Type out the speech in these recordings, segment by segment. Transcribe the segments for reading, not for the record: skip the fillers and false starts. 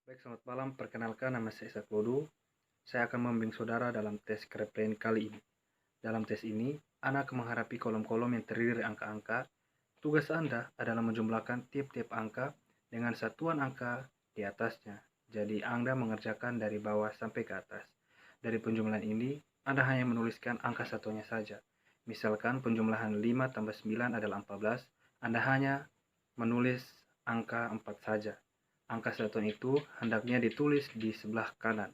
Baik, selamat malam. Perkenalkan, nama saya Isak Lodu. Saya akan membimbing saudara dalam tes Kreplin kali ini. Dalam tes ini, Anda akan menghadapi kolom-kolom yang terdiri dari angka-angka. Tugas Anda adalah menjumlahkan tiap-tiap angka dengan satuan angka di atasnya. Jadi, Anda mengerjakan dari bawah sampai ke atas. Dari penjumlahan ini, Anda hanya menuliskan angka satunya saja. Misalkan penjumlahan 5 tambah 9 adalah 14, Anda hanya menulis angka 4 saja. Angka satuan itu hendaknya ditulis di sebelah kanan,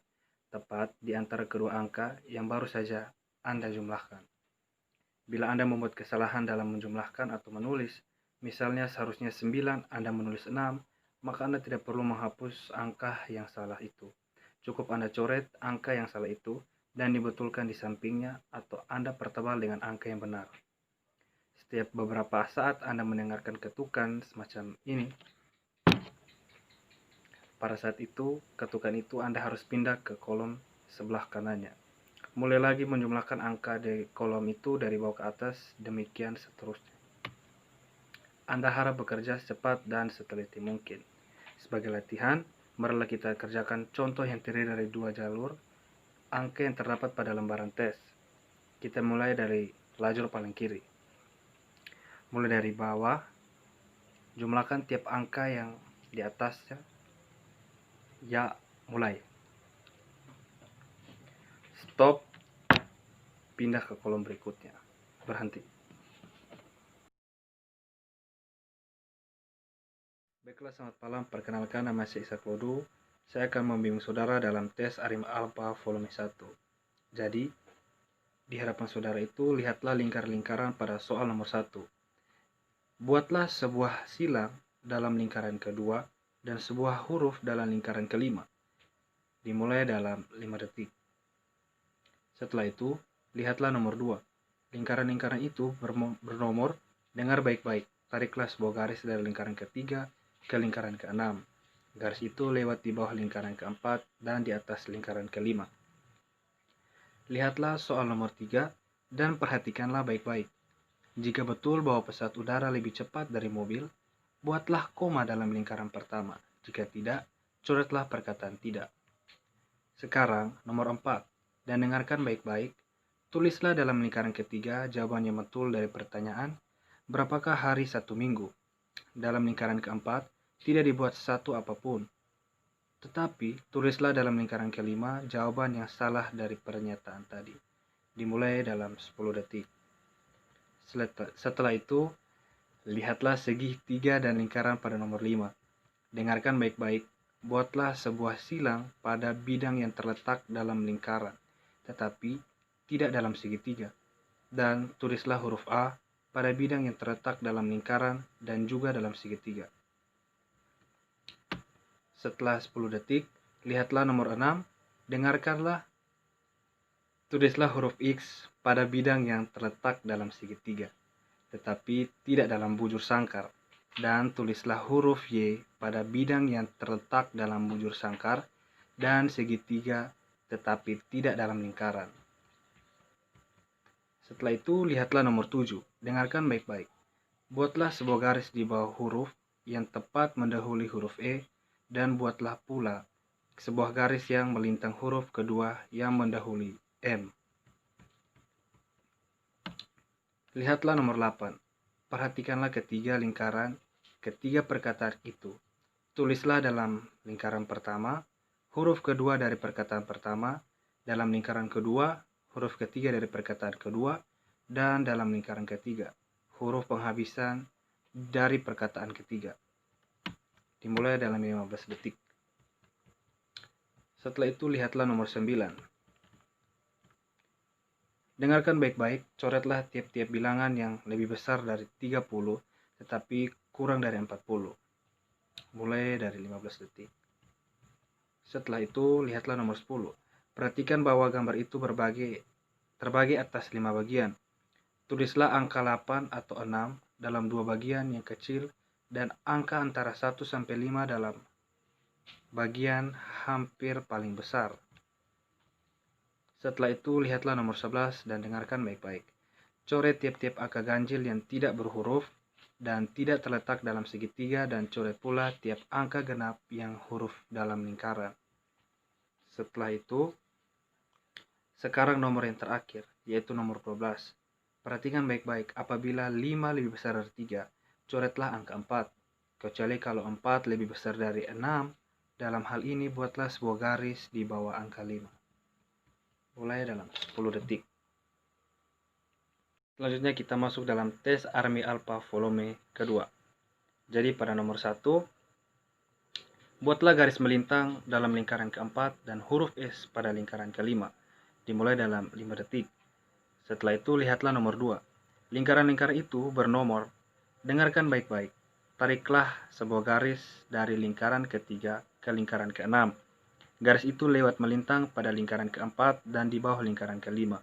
tepat di antara kedua angka yang baru saja Anda jumlahkan. Bila Anda membuat kesalahan dalam menjumlahkan atau menulis, misalnya seharusnya 9 Anda menulis 6, maka Anda tidak perlu menghapus angka yang salah itu. Cukup Anda coret angka yang salah itu dan dibetulkan di sampingnya atau Anda pertebal dengan angka yang benar. Setiap beberapa saat Anda mendengarkan ketukan semacam ini, pada saat itu, ketukan itu Anda harus pindah ke kolom sebelah kanannya. Mulai lagi menjumlahkan angka di kolom itu dari bawah ke atas, demikian seterusnya. Anda harap bekerja secepat dan seteliti mungkin. Sebagai latihan, marilah kita kerjakan contoh yang terdiri dari dua jalur angka yang terdapat pada lembaran tes. Kita mulai dari lajur paling kiri. Mulai dari bawah, jumlahkan tiap angka yang di atasnya. Ya, mulai. Stop, pindah ke kolom berikutnya. Berhenti. Baiklah, selamat malam. Perkenalkan, nama saya Isak Lodu. Saya akan membimbing saudara dalam tes Arima Alpha volume 1. Jadi, di hadapan saudara itu, lihatlah lingkar-lingkaran pada soal nomor 1. Buatlah sebuah silang dalam lingkaran kedua dan sebuah huruf dalam lingkaran kelima. Dimulai dalam 5 detik. Setelah itu, lihatlah nomor 2. Lingkaran-lingkaran itu bernomor. Dengar baik-baik. Tariklah sebuah garis dari lingkaran ketiga ke lingkaran ke-6. Garis itu lewat di bawah lingkaran ke-4 dan di atas lingkaran ke-5. Lihatlah soal nomor 3 dan perhatikanlah baik-baik. Jika betul bahwa pesawat udara lebih cepat dari mobil, buatlah koma dalam lingkaran pertama. Jika tidak, coretlah perkataan tidak. Sekarang, nomor 4. Dan dengarkan baik-baik. Tulislah dalam lingkaran ketiga jawaban yang betul dari pertanyaan, berapakah hari 1 minggu? Dalam lingkaran keempat, tidak dibuat satu apapun. Tetapi, tulislah dalam lingkaran kelima jawaban yang salah dari pernyataan tadi. Dimulai dalam 10 detik. Setelah itu, lihatlah segitiga dan lingkaran pada nomor 5. Dengarkan baik-baik. Buatlah sebuah silang pada bidang yang terletak dalam lingkaran, tetapi tidak dalam segitiga. Dan tulislah huruf A pada bidang yang terletak dalam lingkaran dan juga dalam segitiga. Setelah 10 detik, lihatlah nomor 6, dengarkanlah, tulislah huruf X pada bidang yang terletak dalam segitiga, tetapi tidak dalam bujur sangkar. Dan tulislah huruf Y pada bidang yang terletak dalam bujur sangkar dan segitiga, tetapi tidak dalam lingkaran. Setelah itu, lihatlah nomor 7. Dengarkan baik-baik. Buatlah sebuah garis di bawah huruf yang tepat mendahului huruf E, dan buatlah pula sebuah garis yang melintang huruf kedua yang mendahului M. Lihatlah nomor 8. Perhatikanlah ketiga perkataan itu. Tulislah dalam lingkaran pertama, huruf kedua dari perkataan pertama, dalam lingkaran kedua, huruf ketiga dari perkataan kedua, dan dalam lingkaran ketiga, huruf penghabisan dari perkataan ketiga. Dimulai dalam 15 detik. Setelah itu, lihatlah nomor 9. Dengarkan baik-baik, coretlah tiap-tiap bilangan yang lebih besar dari 30, tetapi kurang dari 40. Mulai dari 15 detik. Setelah itu, lihatlah nomor 10. Perhatikan bahwa gambar itu terbagi atas 5 bagian. Tulislah angka 8 atau 6 dalam 2 bagian yang kecil dan angka antara 1 sampai 5 dalam bagian hampir paling besar. Setelah itu, lihatlah nomor 11 dan dengarkan baik-baik. Coret tiap-tiap angka ganjil yang tidak berhuruf dan tidak terletak dalam segitiga, dan coret pula tiap angka genap yang huruf dalam lingkaran. Setelah itu, sekarang nomor yang terakhir, yaitu nomor 12. Perhatikan baik-baik, apabila 5 lebih besar dari 3, coretlah angka 4. Kecuali kalau 4 lebih besar dari 6, dalam hal ini buatlah sebuah garis di bawah angka 5. Mulai dalam 10 detik. Selanjutnya kita masuk dalam tes Army Alpha volume kedua. Jadi pada nomor 1, buatlah garis melintang dalam lingkaran keempat dan huruf S pada lingkaran kelima. Dimulai dalam 5 detik. Setelah itu lihatlah nomor 2. Lingkaran-lingkaran itu bernomor. Dengarkan baik-baik. Tariklah sebuah garis dari lingkaran ketiga ke lingkaran keenam. Garis itu lewat melintang pada lingkaran keempat dan di bawah lingkaran kelima.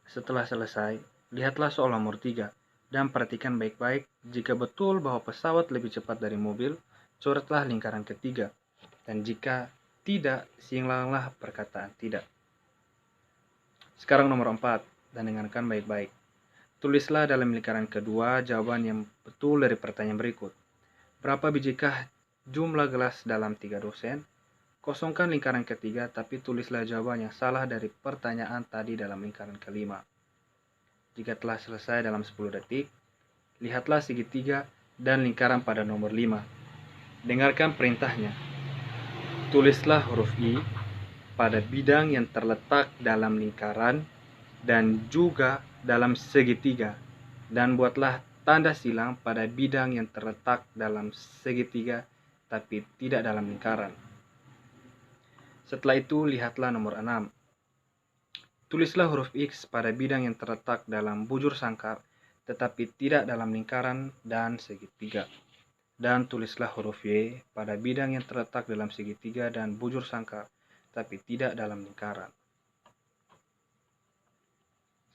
Setelah selesai, lihatlah soal nomor 3 dan perhatikan baik-baik. Jika betul bahwa pesawat lebih cepat dari mobil, coretlah lingkaran ketiga. Dan jika tidak, silanglah perkataan tidak. Sekarang nomor 4, dan dengarkan baik-baik. Tulislah dalam lingkaran kedua jawaban yang betul dari pertanyaan berikut. Berapa bijikah jumlah gelas dalam 3 dosen? Kosongkan lingkaran ketiga, tapi tulislah jawaban yang salah dari pertanyaan tadi dalam lingkaran kelima. Jika telah selesai dalam 10 detik, lihatlah segitiga dan lingkaran pada nomor 5. Dengarkan perintahnya. Tulislah huruf I pada bidang yang terletak dalam lingkaran dan juga dalam segitiga, dan buatlah tanda silang pada bidang yang terletak dalam segitiga tapi tidak dalam lingkaran. Setelah itu lihatlah nomor 6. Tulislah huruf X pada bidang yang terletak dalam bujur sangkar tetapi tidak dalam lingkaran dan segitiga. Dan tulislah huruf Y pada bidang yang terletak dalam segitiga dan bujur sangkar tapi tidak dalam lingkaran.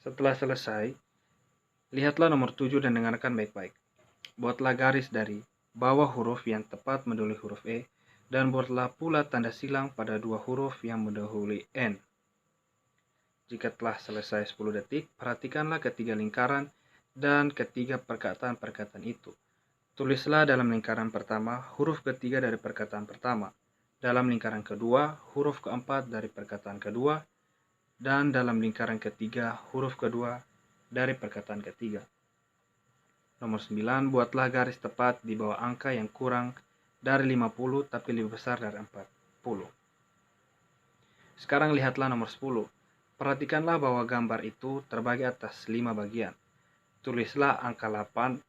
Setelah selesai, lihatlah nomor 7 dan dengarkan baik-baik. Buatlah garis dari bawah huruf yang tepat mendahului huruf E dan buatlah pula tanda silang pada dua huruf yang mendahului N. Jika telah selesai 10 detik, perhatikanlah ketiga lingkaran dan ketiga perkataan-perkataan itu. Tulislah dalam lingkaran pertama huruf ketiga dari perkataan pertama, dalam lingkaran kedua huruf keempat dari perkataan kedua, dan dalam lingkaran ketiga huruf kedua dari perkataan ketiga. Nomor 9, buatlah garis tepat di bawah angka yang kurang dari 50 tapi lebih besar dari 40. Sekarang lihatlah nomor 10. Perhatikanlah bahwa gambar itu terbagi atas 5 bagian. Tulislah angka 8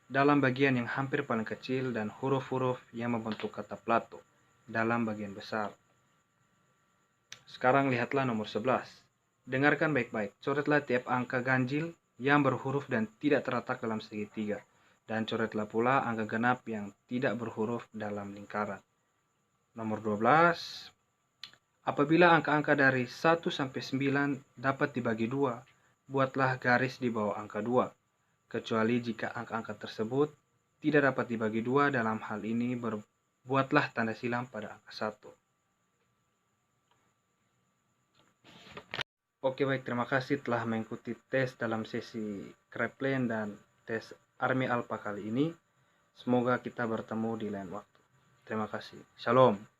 dalam bagian yang hampir paling kecil dan huruf-huruf yang membentuk kata Plato dalam bagian besar. Sekarang lihatlah nomor 11. Dengarkan baik-baik. Coretlah tiap angka ganjil yang berhuruf dan tidak terletak dalam segitiga. Dan coretlah pula angka genap yang tidak berhuruf dalam lingkaran. Nomor 12. Apabila angka-angka dari 1 sampai 9 dapat dibagi 2, buatlah garis di bawah angka 2. Kecuali jika angka-angka tersebut tidak dapat dibagi 2, dalam hal ini buatlah tanda silang pada angka 1. Oke, baik, terima kasih telah mengikuti tes dalam sesi Kreplen dan tes Army Alpha kali ini. Semoga kita bertemu di lain waktu. Terima kasih. Shalom.